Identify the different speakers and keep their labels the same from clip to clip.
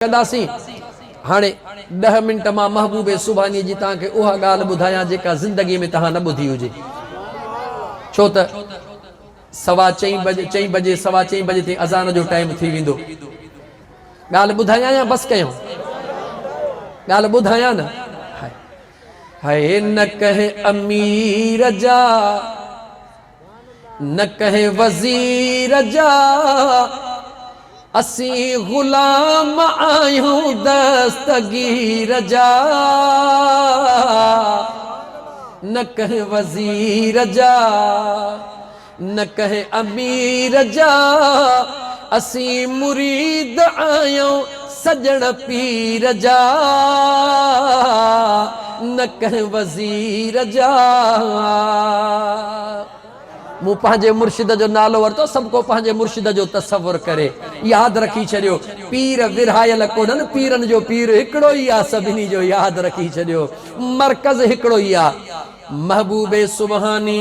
Speaker 1: कंदासीं। हाणे 10 मिनट मां महबूबे सुभानी जी तव्हांखे उहा ॻाल्हि ॿुधायां जेका ज़िंदगी में तव्हां न ॿुधी हुजे। छो त 4:15 बजे 4:15 बजे ते अज़ान जो टाइम थी वेंदो। ॻाल्हि ॿुधायां या बस कयूं? ॻाल्हि ॿुधायां न। हाय न कहे अमीर जा न कहे वज़ीर जा, असी गुलाम आयूं दस्तगीर जा। न कहे वज़ीर जा न कहे अमीर जा, असी मुरीद आयूं सजण पीर जा। न कहे वज़ीर जा। मूं पंहिंजे मुर्शिद जो नालो वरतो, सब को पंहिंजे मुर्शिद जो तसव्वुर करे याद रखी छॾियो। पीर विरहायल कोन्हनि, पीरनि जो पीर हिकिड़ो ई आहे, सभिनी जो याद रखी छॾियो। मरकज़ हिकिड़ो ई आहे। महबूबे सुबहानी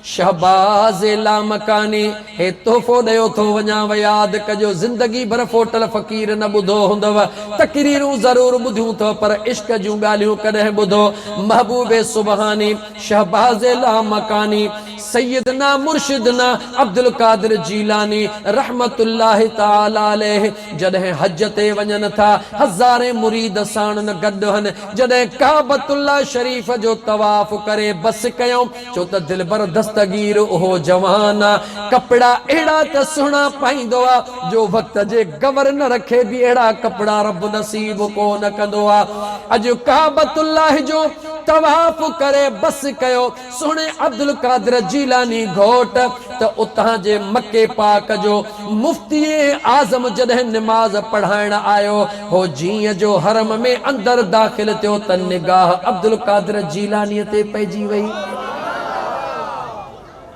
Speaker 1: शहबाज़ लामकानी हे तोहफ़ो ॾियो थो वञाव, यादि कजो। ज़िंदगी भर फोटल फ़कीर न ॿुधो हूंदव, तक़रीरूं ज़रूर ॿुधियूं अथव, पर इश्क जूं ॻाल्हियूं कॾहिं ॿुधो। महबूबे सुबहानी शहबाज़ लामकानी सैयदना मुर्शिदना अब्दुल कादिर जीलानी रहमतुल्लाह ताला अलैह जॾहिं हज ते वञनि था, हज़ारे मुरीद साण न गॾु हन। जॾहिं काबतुल्लाह शरीफ़ जो तवाफ़ करे बस कयूं, छो त दिलबर दस्तगीर ओहो जवान आहे। कपड़ा अहिड़ा त सुहिणा पाईंदो आहे जो वक़्त जे गवर न रखे बि अहिड़ा कपड़ा रब नसीब कोन कंदो आहे। अॼु काबतुल्लाह जो तवाफ़ करे बस कयो सुहिणे अब्दुल कादिर जीलानी घोट, त उतां जे मके पाक जो मुफ्ती आज़म जॾहिं निमाज़ पढ़ाइण आयो हो, जीअं जो हरम में अंदर दाख़िल थियो त निगाह अब्दुल कादिर जीलानी ते पइजी वई।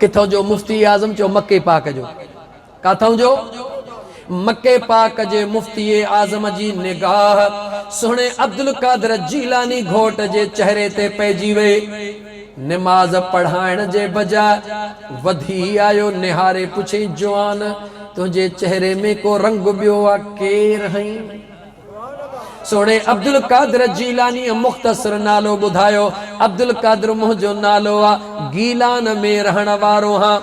Speaker 1: किथों जो मुफ्ती आज़म? चो मके पाक जो। काथों जो? मके पाक जे मुफ्ती आज़म जी निगाह सुहिणे अब्दुल कादिर जीलानी घोट जे चेहरे ते पइजी वई। निमाज़ पढ़ाइण जे बजाय वधी आयो, निहारे पुछई, जवान तुझे चेहरे में को रंग ॿियो आहे, केर हई? सोने अब्दुल कादिर जीलानी मुख्तसर नालो ॿुधायो। अब्दुल कादिर मुंहिंजो नालो आहे, गीलान में रहण वारो हां।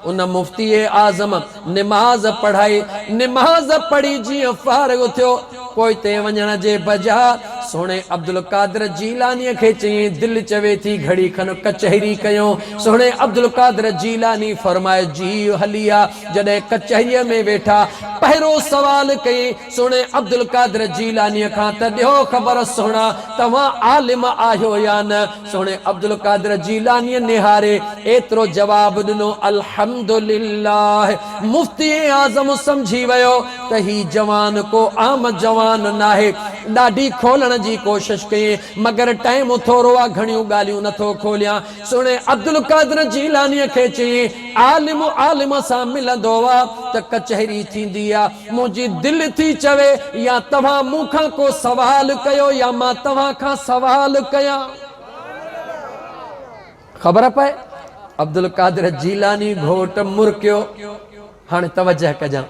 Speaker 1: उन मुफ्ती आज़म निमाज़ पढ़ाई, निमाज़ पढ़ी जीअं फारिग थियो, पोइ ते वञण जे बजाय सोने अब्दुल कादिर जीलानी खे चई, दिल चवे थी घड़ी खन कचहरी कयूं। सोने अब्दुल कादिर जीलानी फरमाए जी हलिया। जॾहिं कचहरीअ में वेठा, पहिरों सवाल कई सोने अब्दुल कादिर जीलानी खां, त ॾियो ख़बर सोना तव्हां आलिम आहियो या न? सोने अब्दुल कादिर जीलानी निहारे एतिरो जवाब ॾिनो, अल्हम्दुलिल्लाह। मुफ्ती आज़म समझी वियो त ही जवान को आम जवान नाहे। ॾाढी खोलण जी कोशिश कई, मगर टाइम थोरो आहे, घणियूं ॻाल्हियूं नथो खोलियां। सुणे अब्दुल कादिर जीलानी खे चई, आलिम सां मिलंदो आहे त कचहरी थींदी आहे। मुंहिंजी दिलि थी चवे या तव्हां मूंखां को सवाल कयो या मां तव्हां खां सवाल कयां। ख़बर पए? अब्दुल कादिर जीलानी घोट मुरकियो। हाणे तवजह कजां,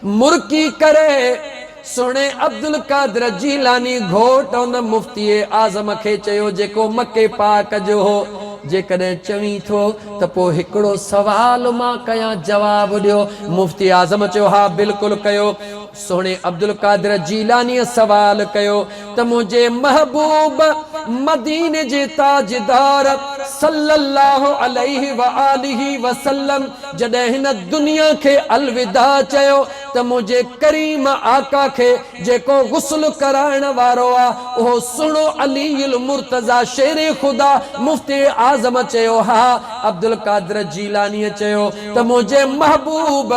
Speaker 1: मुरकी करे सुणे अब्दुल कादिर जीलानी घोट उन मुफ्ती आज़म खे चयो, जेको मके पाक जो हो, जेकॾहिं चवी थो त पोइ हिकिड़ो सवाल मां कयां, जवाब ॾियो। मुफ्ती आज़म चयो, हा बिल्कुलु कयो। सोने अब्दुल कादिर जीलानी सवाल कयो त मुंहिंजे महबूब मदीने जे ताजदार सल्लल्लाहु अलैहि व आलिहि वसल्लम जॾहिं हिन दुनिया खे अलविदा चयो, त मुंहिंजे करीम आका खे जेको गुस्ल कराइण वारो आहे उहो सुहिणो अलीउल मुर्तज़ा शेरे ख़ुदा मुफ्ती आज़म चयो, हा। अब्दुल कादिर जीलानी चयो त मुंहिंजे महबूब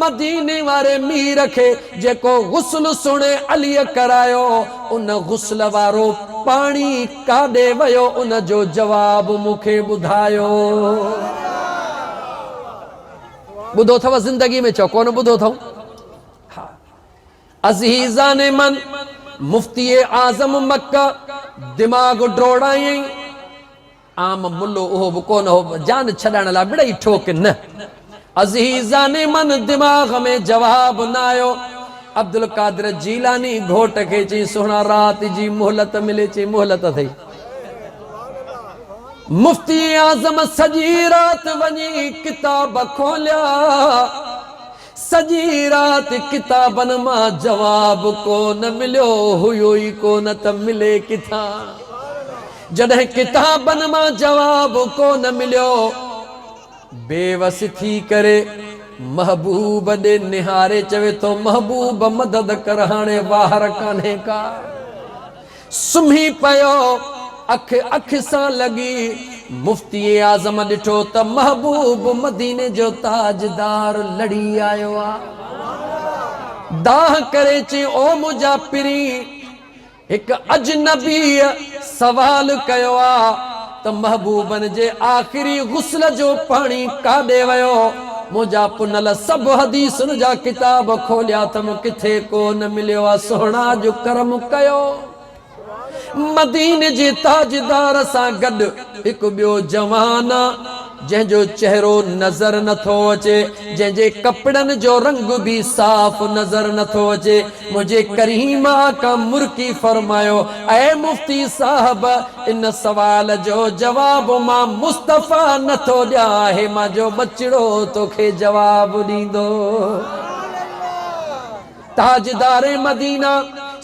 Speaker 1: मदीने वारे मीर खे जेको गुस्ल सुहिणे अलीअ करायो, उन गुस्ल वारो पाणी काॾे वियो, उन जो जवाब मूंखे ॿुधायो। ॿुधो अथव ज़िंदगी में? चओ कोन ॿुधो अथव? हा। अज़ीज़ाने मन मुफ्ती आज़म मक्का दिमाग़ ड्रोड़ाई। आम मुल्लो उहो बि कोन हो, जान छॾण लाइ मिड़ई ठोक न। अज़ीज़ाने मन दिमाग़ में जवाब न आयो। अब्दुल कादिर जीलानी घोट के चई सोना रात जी मोहलत मिले, चई मोहलत थई। मुफ्ती आज़म सजी रात वञी किताब खोलिया, सजी रात किताबन मां जवाब को न मिलियो, हुयो ई को न त मिले किथां। जॾहिं किताबन मां जवाब को न मिलियो, बेवस थी करे महबूब ॾे निहारे चवे थो महबूब मदद कर, हाणे वाहर कान्हे का। सुम्ही पयो, अख सां लगी। मुफ्ती आज़म ॾिठो त महबूब मदीने जो ताजदार लड़ी आयो आ। दाह करे चई ओ मुंहिंजा पिरी, हिक अजनबी सवाल कयो आ त महबूबन जे आखिरी गुस्ल जो पाणी काॾे वयो। मुंहिंजा पुनल सभु हदीसुनि जा किताब खोलिया तम, किथे को न मिलियो आ। सोहणा जो करम कयो। मदीने जे ताजदार सां गॾु हिकु ॿियो जवान, जंहिंजो चेहरो नज़र नथो अचे, जंहिंजे कपड़नि जो रंग बि साफ़ नज़र नथो अचे। मुंहिंजे करीम आका मुर्की फरमायो, ऐ मुफ्ती साहब, इन सवाल जो जवाब मां मुस्तफ़ा नथो ॾियां, हे मुंहिंजो बचिड़ो तोखे जवाब ॾींदो। ताजदारे मदीना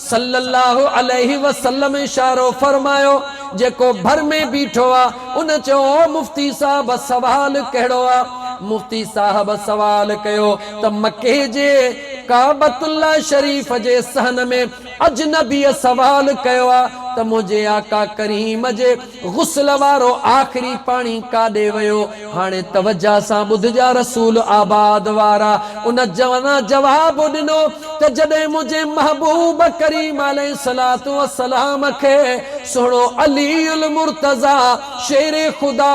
Speaker 1: सल्लल्लाहु अलैहि वसल्लम इशारो फरमायो, जेको भर में बीठो आ उन चयो ओ मुफ्ती साहब सवाल कहिड़ो आ। मुफ्ती साहब सवाल कयो त मके जे काबतुल्लाह शरीफ जे सहन में अजनबीअ सवाल कयो आ त मुंहिंजे आका करीम जे गुस्ल वारो आखिरी पाणी काॾे वयो। हाणे तवज्जा सां ॿुधजा रसूल आबाद वारा। उन जवान जवाब ॾिनो त जॾहिं मुंहिंजे महबूब करीम अलैहिस्सलातु वस्सलाम खे सुहिणो अलीउल मुर्तज़ा शेरे खुदा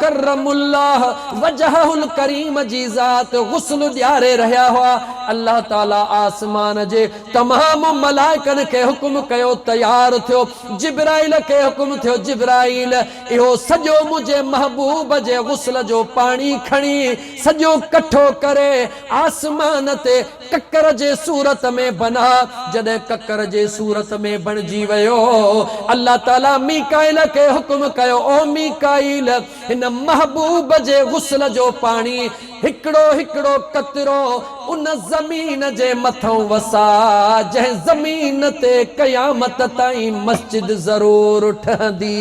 Speaker 1: करमुल्लाह वजहुल करीम जी ज़ात गुस्ल ॾियारे रहिया हुआ, अल्लाह ताला आसमान जे तमामु मलाइकनि खे हुकुम कयो तयार थियो। जिब्राइल खे हुकुम थियो, जिब्राइल इहो सॼो मुंहिंजे महबूब जे गुस्ल जो पाणी खणी सॼो कठो करे आसमान ते ककर जे सूरत में बना। जॾहिं ककर जे सूरत में बणिजी वियो, अल्लाह ताला मीकाइल खे हुकुम कयो, ओ मीकाइल, हिन महबूब जे गुस्ल जो पाणी हिकिड़ो हिकिड़ो कतरो उन ज़मीन जे मथां वसा, जंहिं ज़मीन ते क़यामत ताईं मस्जिद ज़रूर ठहंदी।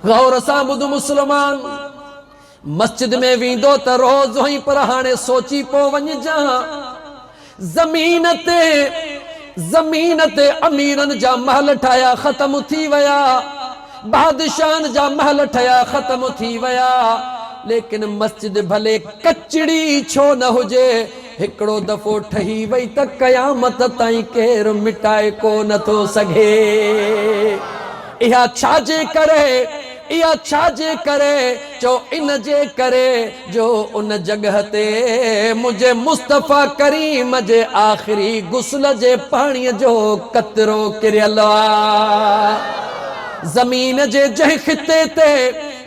Speaker 1: गौर सां ॿुध मुस्लमान, मस्जिद में वेंदो त रोज़ हुई, पर हाणे सोची पो वञजा, ज़मीन ते अमीरनि जा महल ठाहिया ख़त्म थी विया, बादशाहनि जा महल ठहिया ख़त्म थी विया, लेकिन मस्जिद भले कचड़ी छो न हुजे, हिकिड़ो दफ़ो ठही वई त क़यामत ताईं केरु मिटाए को नथो सघे। इहा छाजे करे, इहा छाजे करे, चो इन जे करे जो उन जगह ते मुंहिंजे मुस्तफ़ा करीम जे आखिरी गुस्ल जे पाणीअ जो कतरो किरियल आ। ज़मीन जे जंहिं खिते ते,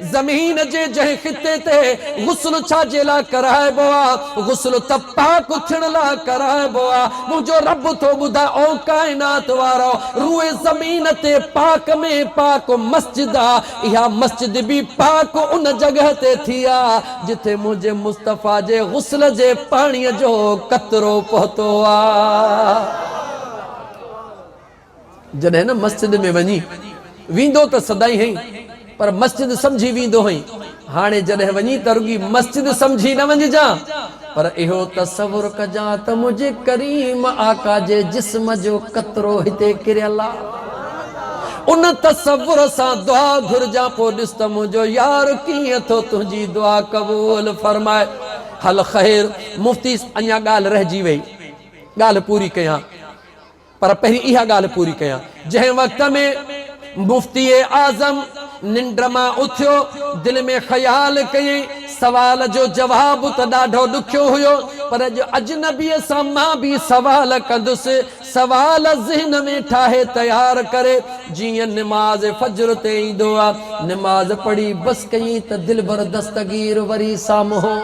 Speaker 1: ज़मीन जे जंहिं खिते ते गुस्ल छाजे लाइ कराइबो आहे, गुस्ल त पाक थियण लाइ कराइबो आहे। मुंहिंजो रब थो ॿुधाए, ओ काइनात वारो, रूए ज़मीन ते पाक में पाक मस्जिद आहे, इहा मस्जिद बि पाक उन जगह ते थी आहे जिथे मुंहिंजे मुस्तफ़ा जे गुस्ल जे पाणीअ जो कतरो पहुतो आहे। जॾहिं न मस्जिद में वञी वींदो त सदाई हई, पर मस्जिद समझी वींदो हई। हाणे जॾहिं वञी त रुगी मस्जिद समझी न वञजा, पर इहो तसवुर कजा त मुंहिंजे करीम आका जे जिस्म जो कतरो हिते किरियल आहे। उन तसवुर सां दुआ घुरजा, पोइ ॾिस त मुंहिंजो यार कीअं थो तुंहिंजी दुआ क़बूल फरमाए। हल ख़ैर, मुफ्ती अञा ॻाल्हि रहिजी वई, ॻाल्हि पूरी कयां, पर पहिरीं इहा ॻाल्हि पूरी कयां। जंहिं वक़्त में मुफ्ती आज़म निंड मां उथियो, दिल में ख़याल कयई, सवाल जो जवाब त ॾाढो ॾुखियो हुयो, पर अजनबीअ सां मां बि सवाल कंदुसि। सवाल ज़हन में ठाहे तयार करे, जीअं निमाज़ फज्र ते ईंदो आहे, निमाज़ पढ़ी बस कयई त दिल भर दस्तगीर वरी साम्हूं।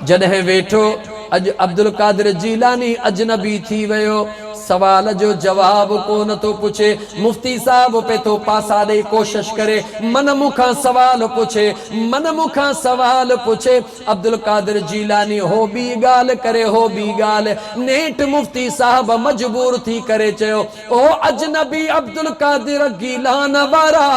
Speaker 1: जॾहिं वेठो अज अब्दुल कादिर जीलानी अजनबी थी वियो, सवाल जो जवाब कोन तो पुछे। मुफ्ती साहब पे तो पासा दे कोशिश करे, मन मुखा सवाल पुछे, मन मुखा सवाल पुछे। अब्दुल कादिर जीलानी हो बी गाल करे, हो बी गाल। नेठ मुफ्ती साहब मजबूर थी करे चयो, ओ अजनबी अब्दुल कादिर गीलान वारा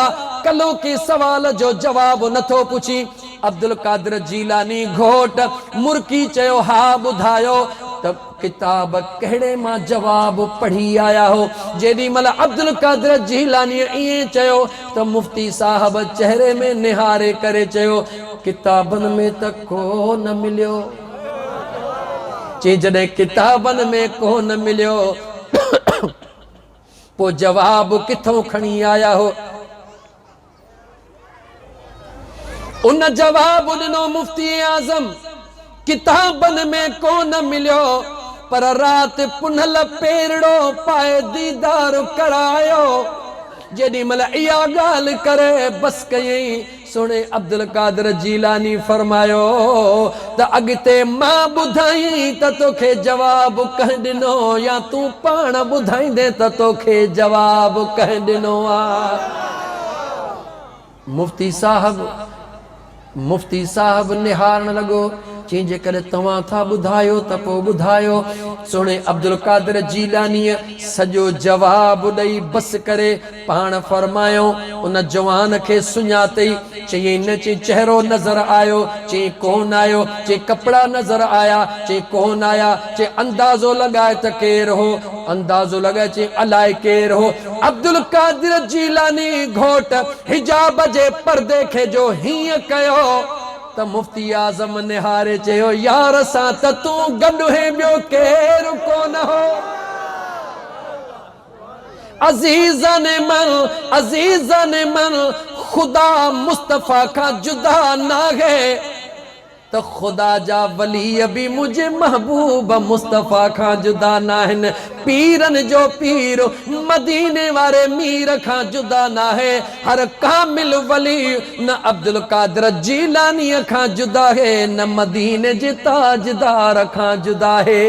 Speaker 1: कलो के सवाल जो जवाब नथो पुछी। अब्दुल कादिर जीलानी घोट मुर्की चयो, हा बुधायो तब किताब कहिड़े मां जवाब पढ़ी आया हो। जेडी मल अब्दुल कादिर जीलानी इए चयो तो मुफ्ती साहब चेहरे में निहारे करे चयो, किताबन में त को न मिलियो। चे जडे किताबन में को न मिलियो पो जवाब किथों खणी आया हो। उन जवाब दिनो मुफ्ती आजम, किताबन में को न मिलियो पर रात पुनल पेरड़ो पाए दीदार करायो। जेडी मल इया गाल करे बस कयई, सुने अब्दुल कादिर जीलानी फरमायो त अगते मां बुधाई त तोखे जवाब कह दिनो, या तू पाण बुधाईंदे त तोखे जवाब कह दिनो आ। मुफ्ती साहब निहारण लगो, चई जेकर तव्हां था बुधायो त पो बुधायो। सुने अब्दुल कादिर जीलानी सजो जवाब दई बस करे पाण फरमायो। उन जवान के सुञातई, चई न चई चेहरो नजर आयो, चई कोन आयो, चई कपड़ा नजर आया, चई कोन आया, चई अंदाजो लगाए त केर हो, अंदाजो लगाए चई अलाए केर हो। अब्दुल कादिर जीलानी घोट हिजाब जे पर्दे के जो हीअं कयो त मुफ्ती आजम निहारे चयो, यार सां त तू गॾु है ॿियो केर कोन हो। अजीज़न मन खुदा मुस्तफा का जुदा ना है, तो खुदा जा वली भी मुझे महबूब मुस्तफा का जुदा ना है। पीरन जो पीर मदीने वारे मीर का जुदा ना है। हर कामिल वली न अब्दुल कादिर जीलानी का जुदा है, न मदीने जे ताजदार का जुदा है।